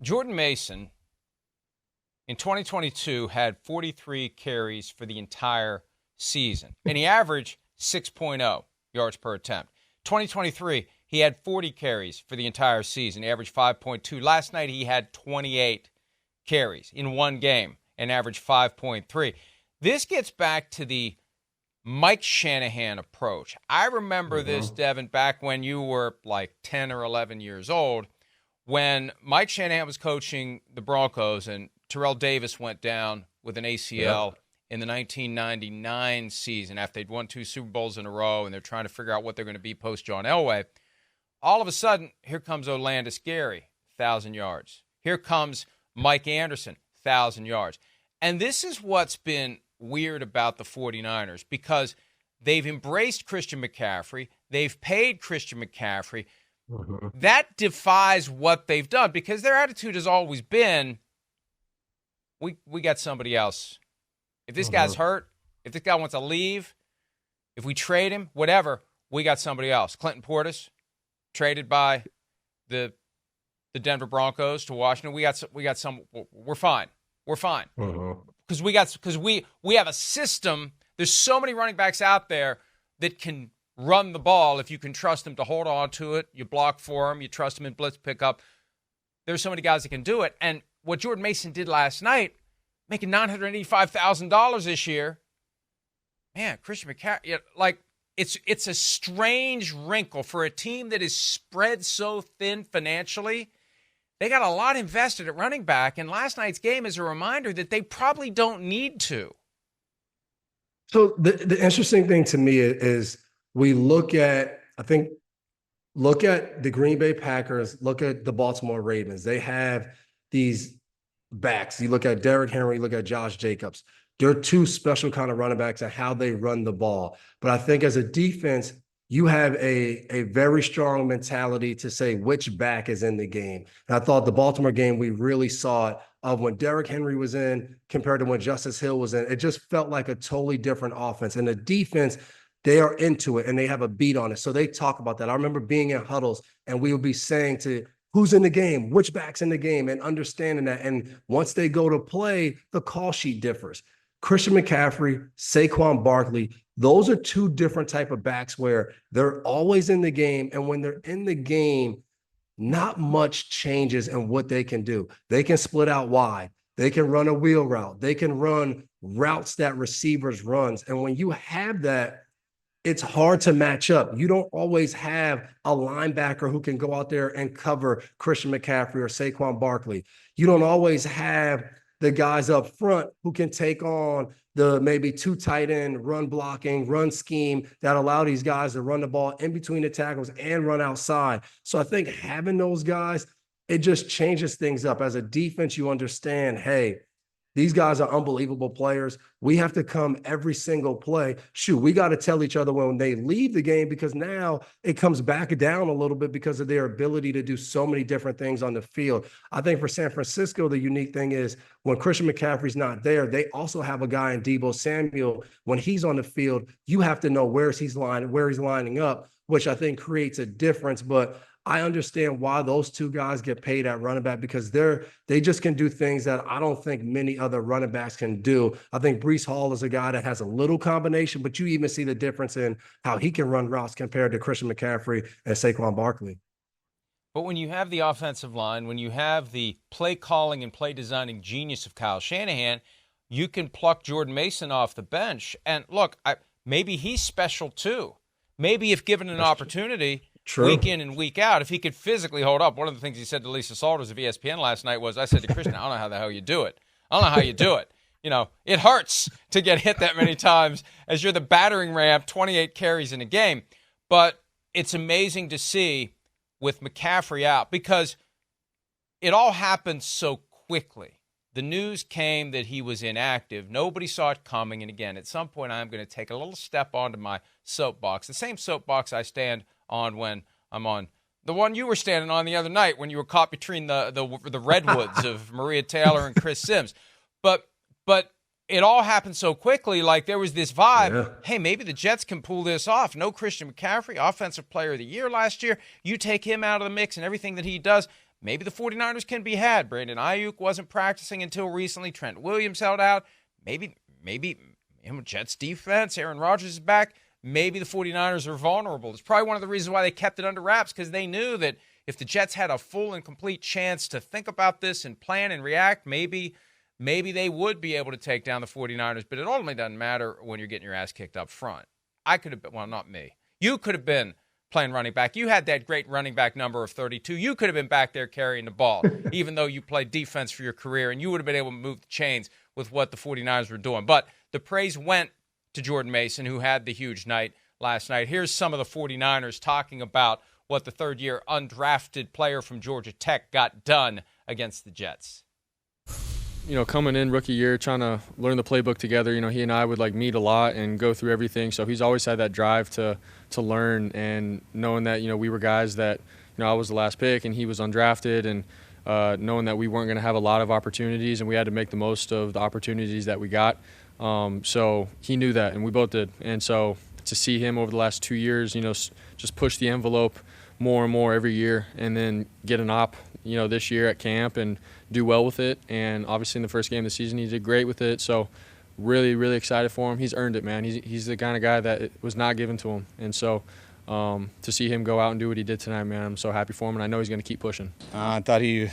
Jordan Mason in 2022 had 43 carries for the entire season, and he averaged 6.0 yards per attempt. 2023, he had 40 carries for the entire season. He averaged 5.2. Last night, he had 28 carries in one game and averaged 5.3. This gets back to the Mike Shanahan approach. I remember this, Devin, back when you were like 10 or 11 years old, when Mike Shanahan was coaching the Broncos and Terrell Davis went down with an ACL in the 1999 season after they'd won 2 Super Bowls in a row and they're trying to figure out what they're going to be post John Elway. All of a sudden, here comes Olandis Gary, 1,000 yards. Here comes Mike Anderson, 1,000 yards. And this is what's been weird about the 49ers, because they've embraced Christian McCaffrey. They've paid Christian McCaffrey. That defies what they've done, because their attitude has always been, we got somebody else. If this guy's hurt, if this guy wants to leave, if we trade him, whatever, we got somebody else. Clinton Portis, traded by the Denver Broncos to Washington. We got some. We're fine. We're fine. Because we have a system. There's so many running backs out there that can run the ball if you can trust them to hold on to it. You block for them. You trust them in blitz pickup. There's so many guys that can do it. And what Jordan Mason did last night, making $985,000 this year, man, Christian McCaffrey, like, it's a strange wrinkle for a team that is spread so thin financially. They got a lot invested at running back, and last night's game is a reminder that they probably don't need to. So the interesting thing to me is we look at the Green Bay Packers, look at the Baltimore Ravens. They have these backs. You look at Derrick Henry, look at Josh Jacobs. They're two special kind of running backs and how they run the ball. But I think as a defense, you have a very strong mentality to say which back is in the game. And I thought the Baltimore game, we really saw it of when Derrick Henry was in compared to when Justice Hill was in. It just felt like a totally different offense. And the defense, they are into it and they have a beat on it. So they talk about that. I remember being in huddles and we would be saying to who's in the game, which back's in the game, and understanding that. And once they go to play, the call sheet differs. Christian McCaffrey, Saquon Barkley, those are two different type of backs where they're always in the game. And when they're in the game, not much changes in what they can do. They can split out wide. They can run a wheel route. They can run routes that receivers runs. And when you have that, it's hard to match up. You don't always have a linebacker who can go out there and cover Christian McCaffrey or Saquon Barkley. You don't always have the guys up front who can take on the maybe 2 tight end run blocking, run scheme that allow these guys to run the ball in between the tackles and run outside. So I think having those guys, it just changes things up. As a defense, you understand, hey, these guys are unbelievable players. We have to come every single play. Shoot, we got to tell each other when they leave the game, because now it comes back down a little bit because of their ability to do so many different things on the field. I think for San Francisco, the unique thing is when Christian McCaffrey's not there, they also have a guy in Deebo Samuel. When he's on the field, you have to know where he's lining up, which I think creates a difference. But I understand why those two guys get paid at running back, because they just can do things that I don't think many other running backs can do. I think Breece Hall is a guy that has a little combination, but you even see the difference in how he can run routes compared to Christian McCaffrey and Saquon Barkley. But when you have the offensive line, when you have the play calling and play designing genius of Kyle Shanahan, you can pluck Jordan Mason off the bench. And look, maybe he's special too. Maybe if given an opportunity, true, week in and week out, if he could physically hold up. One of the things he said to Lisa Salters of ESPN last night was, I said to Christian, I don't know how the hell you do it. I don't know how you do it. You know, it hurts to get hit that many times as you're the battering ram, 28 carries in a game. But it's amazing to see with McCaffrey out, because it all happened so quickly. The news came that he was inactive. Nobody saw it coming. And again, at some point, I'm going to take a little step onto my soapbox, the same soapbox I stand on when I'm on the one you were standing on the other night when you were caught between the redwoods of Maria Taylor and Chris Sims. But it all happened so quickly. Like, there was this vibe, hey, maybe the Jets can pull this off. No Christian McCaffrey, Offensive Player of the Year last year. You take him out of the mix and everything that he does, maybe the 49ers can be had. Brandon Ayuk wasn't practicing until recently. Trent Williams held out. Maybe Jets defense, Aaron Rodgers is back. Maybe the 49ers are vulnerable. It's probably one of the reasons why they kept it under wraps, because they knew that if the Jets had a full and complete chance to think about this and plan and react, maybe they would be able to take down the 49ers. But it ultimately doesn't matter when you're getting your ass kicked up front. I could have been, well, not me. You could have been playing running back. You had that great running back number of 32. You could have been back there carrying the ball, even though you played defense for your career, and you would have been able to move the chains with what the 49ers were doing. But the praise went to Jordan Mason, who had the huge night last night. Here's some of the 49ers talking about what the third-year undrafted player from Georgia Tech got done against the Jets. Coming in rookie year, trying to learn the playbook together, he and I would meet a lot and go through everything. So he's always had that drive to learn, and knowing that, we were guys that, I was the last pick and he was undrafted, and knowing that we weren't going to have a lot of opportunities and we had to make the most of the opportunities that we got. So he knew that, and we both did. And so to see him over the last 2 years, just push the envelope more and more every year, and then get an op, this year at camp and do well with it. And obviously in the first game of the season, he did great with it. So really, really excited for him. He's earned it, man. He's the kind of guy that it was not given to him. And so to see him go out and do what he did tonight, man, I'm so happy for him, and I know he's going to keep pushing. I thought he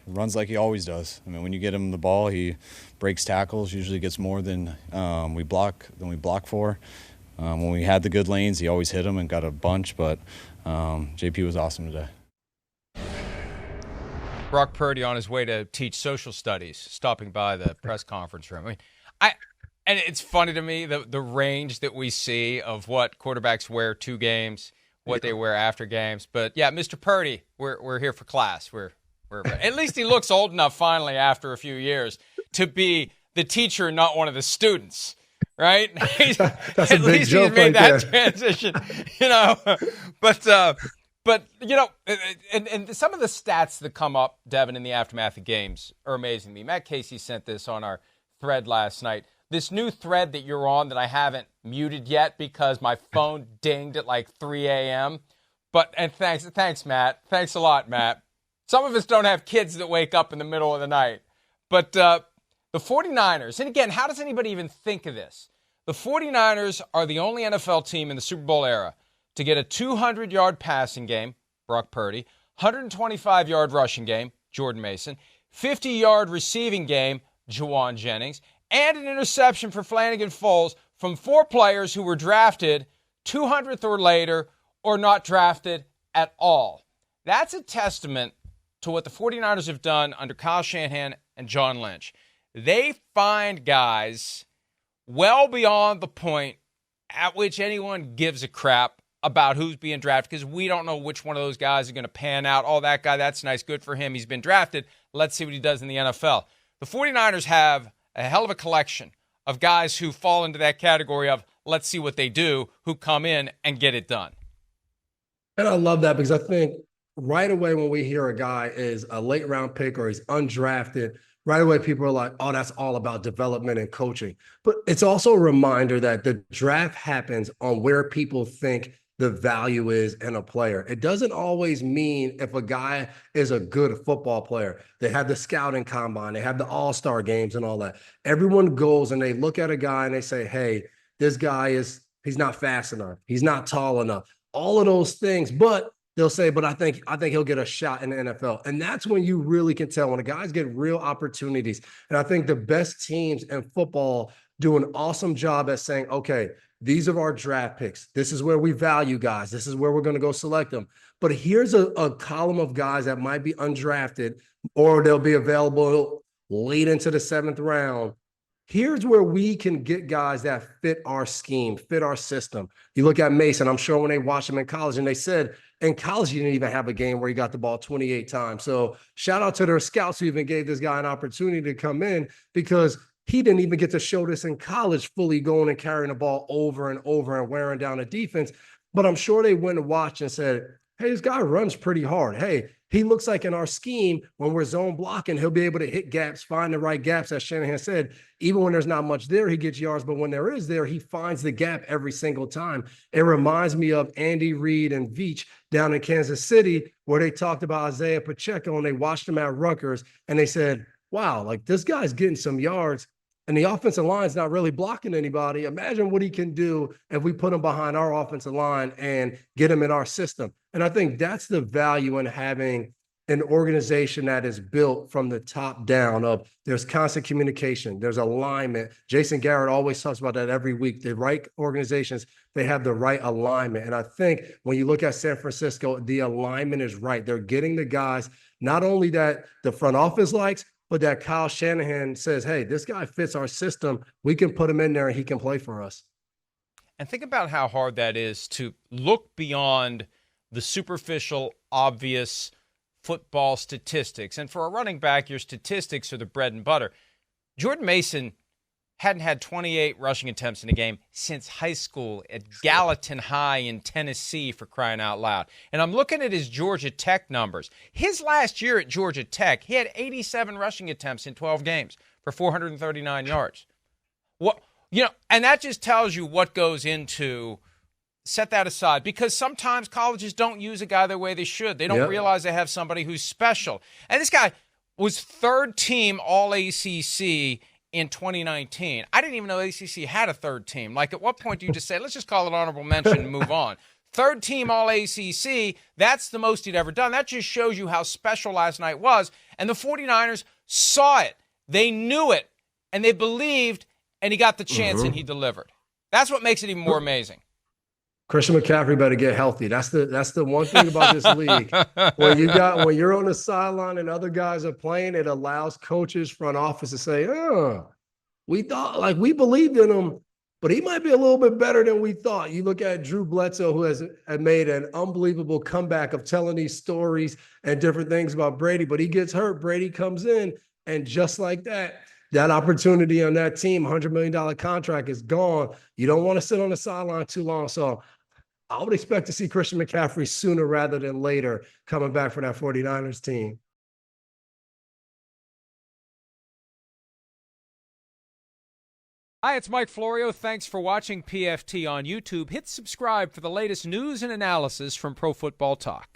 runs like he always does. I mean, when you get him the ball, he breaks tackles, usually gets more than we block for. When we had the good lanes, he always hit them and got a bunch, but JP was awesome today. Brock Purdy on his way to teach social studies, stopping by the press conference room. And it's funny to me, the range that we see of what quarterbacks wear to games, what they wear after games. But yeah, Mr. Purdy, we're here for class. We're at least he looks old enough finally after a few years to be the teacher, not one of the students. Right? That's at a big least joke he's made right that transition, But and some of the stats that come up, Devin, in the aftermath of games are amazing to me. Matt Casey sent this on our thread last night. This new thread that you're on that I haven't muted yet because my phone dinged at 3 a.m. And thanks, Matt. Thanks a lot, Matt. Some of us don't have kids that wake up in the middle of the night. But the 49ers, and again, how does anybody even think of this? The 49ers are the only NFL team in the Super Bowl era to get a 200-yard passing game, Brock Purdy, 125-yard rushing game, Jordan Mason, 50-yard receiving game, Juwan Jennings, and an interception for Flanagan Foles from 4 players who were drafted 200th or later or not drafted at all. That's a testament to what the 49ers have done under Kyle Shanahan and John Lynch. They find guys well beyond the point at which anyone gives a crap about who's being drafted, because we don't know which one of those guys are going to pan out. Oh, that guy, that's nice, good for him. He's been drafted. Let's see what he does in the NFL. The 49ers have a hell of a collection of guys who fall into that category of let's see what they do, who come in and get it done. And I love that, because I think right away when we hear a guy is a late round pick or he's undrafted, right away people are like, oh, that's all about development and coaching. But it's also a reminder that the draft happens on where people think the value is in a player. It doesn't always mean if a guy is a good football player. They have the scouting combine, they have the all-star games and all that. Everyone goes and they look at a guy and they say, hey, this guy he's not fast enough. He's not tall enough. All of those things, but they'll say, but I think he'll get a shot in the NFL. And that's when you really can tell when the guys get real opportunities. And I think the best teams in football do an awesome job at saying, okay, these are our draft picks. This is where we value guys. This is where we're going to go select them. But here's a column of guys that might be undrafted or they'll be available late into the 7th round. Here's where we can get guys that fit our scheme, fit our system. You look at Mason, I'm sure when they watched him in college, and they said in college he didn't even have a game where he got the ball 28 times. So shout out to their scouts who even gave this guy an opportunity to come in, because he didn't even get to show this in college, fully going and carrying the ball over and over and wearing down a defense. But I'm sure they went and watched and said, hey, this guy runs pretty hard. Hey, He looks like in our scheme, when we're zone blocking, he'll be able to hit gaps, find the right gaps, as Shanahan said. Even when there's not much there, he gets yards. But when there is there, he finds the gap every single time. It reminds me of Andy Reid and Veach down in Kansas City, where they talked about Isaiah Pacheco and they watched him at Rutgers and they said, wow, like this guy's getting some yards and the offensive line's not really blocking anybody. Imagine what he can do if we put him behind our offensive line and get him in our system. And I think that's the value in having an organization that is built from the top down of there's constant communication, there's alignment. Jason Garrett always talks about that every week. The right organizations, they have the right alignment. And I think when you look at San Francisco, the alignment is right. They're getting the guys, not only that the front office likes, but that Kyle Shanahan says, hey, this guy fits our system. We can put him in there and he can play for us. And think about how hard that is to look beyond the superficial, obvious football statistics. And for a running back, your statistics are the bread and butter. Jordan Mason hadn't had 28 rushing attempts in a game since high school at Gallatin High in Tennessee, for crying out loud. And I'm looking at his Georgia Tech numbers. His last year at Georgia Tech, he had 87 rushing attempts in 12 games for 439 yards. And that just tells you what goes into. Set that aside, because sometimes colleges don't use a guy the way they should. They don't realize they have somebody who's special. And this guy was third team All-ACC in 2019. I didn't even know ACC had a third team. Like, at what point do you just say, let's just call it honorable mention and move on? Third team All-ACC, that's the most he'd ever done. That just shows you how special last night was. And the 49ers saw it. They knew it. And they believed, and he got the chance and he delivered. That's what makes it even more amazing. Christian McCaffrey better get healthy. That's the one thing about this league. When you're on the sideline and other guys are playing, it allows coaches, front office to say, we believed in him, but he might be a little bit better than we thought. You look at Drew Bledsoe, who has made an unbelievable comeback of telling these stories and different things about Brady, but he gets hurt. Brady comes in, and just like that opportunity on that team, $100 million contract is gone. You don't want to sit on the sideline too long. So I would expect to see Christian McCaffrey sooner rather than later coming back for that 49ers team. Hi, it's Mike Florio. Thanks for watching PFT on YouTube. Hit subscribe for the latest news and analysis from Pro Football Talk.